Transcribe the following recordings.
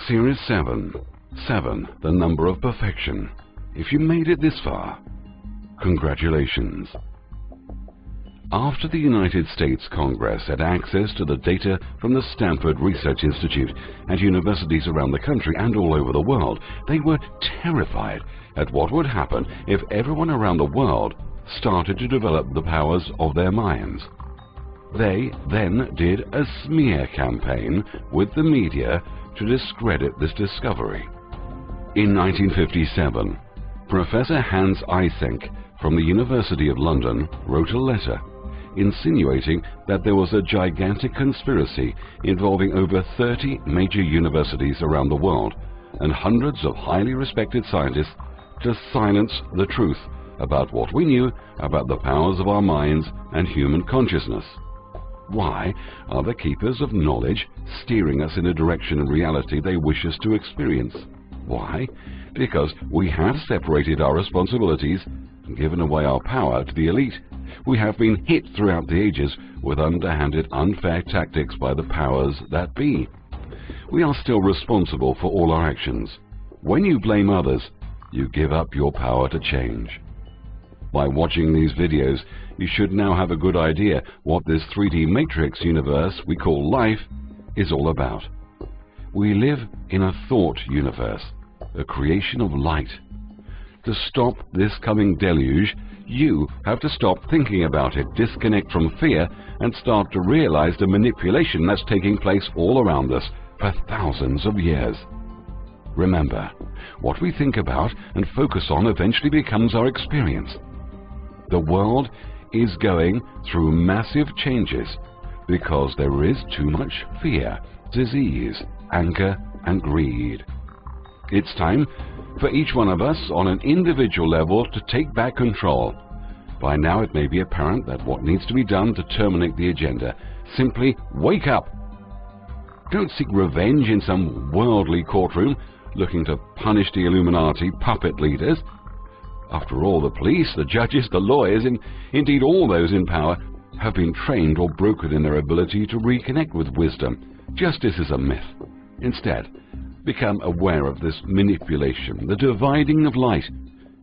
Series 7. 7, the number of perfection. If you made it this far, congratulations. After the United States Congress had access to the data from the Stanford Research Institute and universities around the country and all over the world, they were terrified at what would happen if everyone around the world started to develop the powers of their minds. They then did a smear campaign with the media to discredit this discovery. In 1957, Professor Hans Eysenck from the University of London wrote a letter insinuating that there was a gigantic conspiracy involving over 30 major universities around the world and hundreds of highly respected scientists to silence the truth about what we knew about the powers of our minds and human consciousness. Why are the keepers of knowledge steering us in a direction in reality they wish us to experience? Why? Because we have separated our responsibilities and given away our power to the elite. We have been hit throughout the ages with underhanded, unfair tactics by the powers that be. We are still responsible for all our actions. When you blame others, you give up your power to change. By watching these videos, you should now have a good idea what this 3D matrix universe we call life is all about. We live in a thought universe, a creation of light. To stop this coming deluge, you have to stop thinking about it, disconnect from fear, and start to realize the manipulation that's taking place all around us for thousands of years. Remember, what we think about and focus on eventually becomes our experience. The world is going through massive changes because there is too much fear, disease, anger, and greed. It's time for each one of us on an individual level to take back control. By now it may be apparent that what needs to be done to terminate the agenda. Simply wake up. Don't seek revenge in some worldly courtroom looking to punish the Illuminati puppet leaders. After all, the police, the judges, the lawyers, and indeed all those in power have been trained or broken in their ability to reconnect with wisdom. Justice is a myth. Instead, become aware of this manipulation, the dividing of light,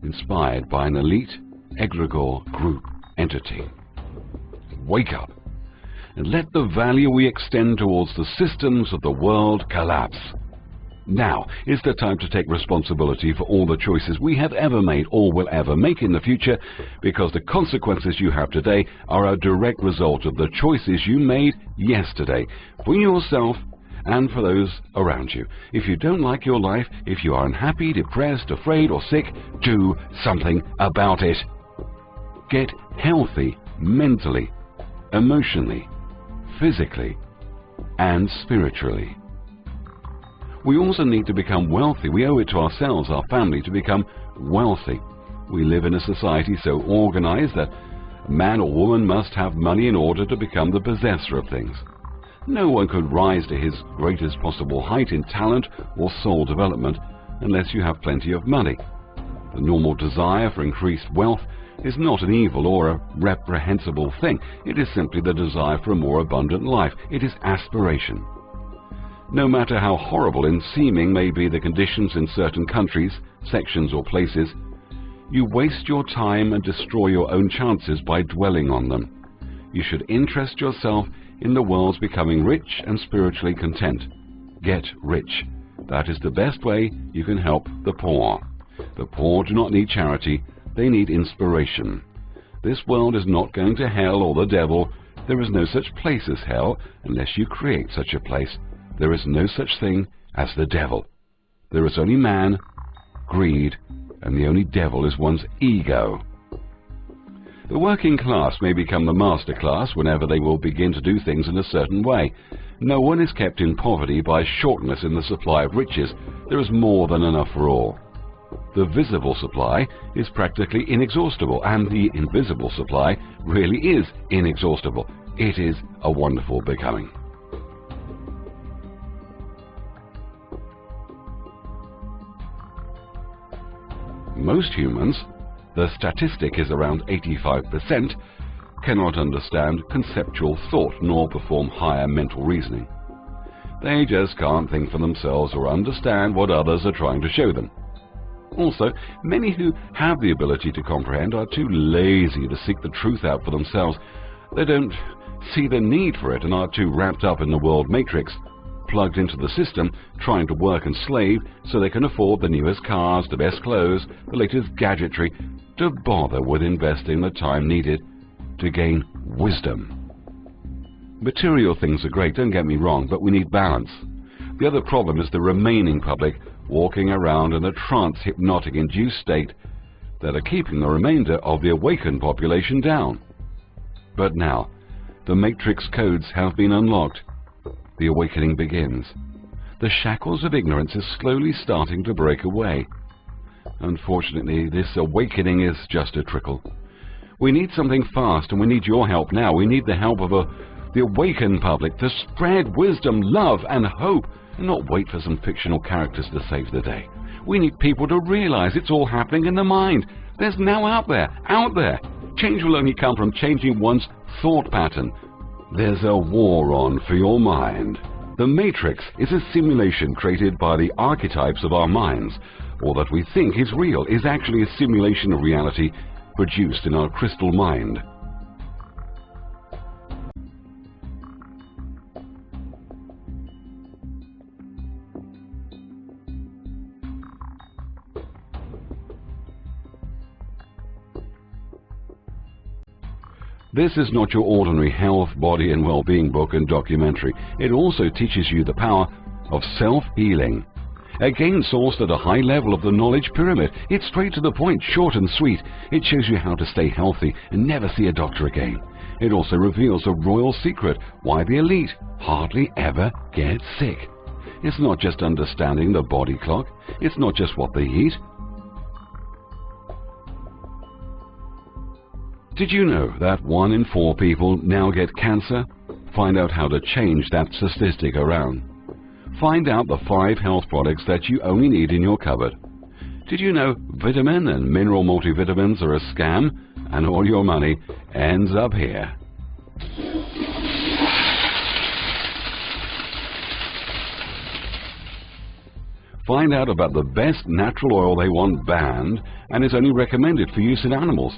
inspired by an elite, egregore group entity. Wake up and let the value we extend towards the systems of the world collapse. Now is the time to take responsibility for all the choices we have ever made or will ever make in the future, because the consequences you have today are a direct result of the choices you made yesterday for yourself and for those around you. If you don't like your life, if you are unhappy, depressed, afraid, or sick, do something about it. Get healthy mentally, emotionally, physically, and spiritually. We also need to become wealthy. We owe it to ourselves, our family, to become wealthy. We live in a society so organized that a man or woman must have money in order to become the possessor of things. No one could rise to his greatest possible height in talent or soul development unless you have plenty of money. The normal desire for increased wealth is not an evil or a reprehensible thing. It is simply the desire for a more abundant life. It is aspiration. No matter how horrible in seeming may be the conditions in certain countries, sections, or places, you waste your time and destroy your own chances by dwelling on them. You should interest yourself in the world's becoming rich and spiritually content. Get rich. That is the best way you can help the poor. The poor do not need charity, they need inspiration. This world is not going to hell or the devil. There is no such place as hell unless you create such a place. There is no such thing as the devil. There is only man, greed, and the only devil is one's ego. The working class may become the master class whenever they will begin to do things in a certain way. No one is kept in poverty by shortness in the supply of riches. There is more than enough for all. The visible supply is practically inexhaustible, and the invisible supply really is inexhaustible. It is a wonderful becoming. Most humans, the statistic is around 85%, cannot understand conceptual thought nor perform higher mental reasoning. They just can't think for themselves or understand what others are trying to show them. Also, many who have the ability to comprehend are too lazy to seek the truth out for themselves. They don't see the need for it and are too wrapped up in the world matrix, plugged into the system, trying to work and slave so they can afford the newest cars, the best clothes, the latest gadgetry, to bother with investing the time needed to gain wisdom. Material things are great, don't get me wrong, but we need balance. The other problem is the remaining public walking around in a trance-hypnotic induced state that are keeping the remainder of the awakened population down. But now, the matrix codes have been unlocked. The awakening begins. The shackles of ignorance is slowly starting to break away. Unfortunately, this awakening is just a trickle. We need something fast, and we need your help now. We need the help of the awakened public to spread wisdom, love, and hope, and not wait for some fictional characters to save the day. We need people to realize it's all happening in the mind. There's now out there. Change will only come from changing one's thought pattern. There's a war on for your mind. The Matrix is a simulation created by the archetypes of our minds. All that we think is real is actually a simulation of reality produced in our crystal mind. This is not your ordinary health, body and well-being book and documentary. It also teaches you the power of self-healing. Again, sourced at a high level of the knowledge pyramid. It's straight to the point, short and sweet. It shows you how to stay healthy and never see a doctor again. It also reveals a royal secret, why the elite hardly ever get sick. It's not just understanding the body clock. It's not just what they eat. Did you know that 1 in 4 people now get cancer? Find out how to change that statistic around. Find out the 5 health products that you only need in your cupboard. Did you know vitamin and mineral multivitamins are a scam and all your money ends up here? Find out about the best natural oil they want banned and is only recommended for use in animals.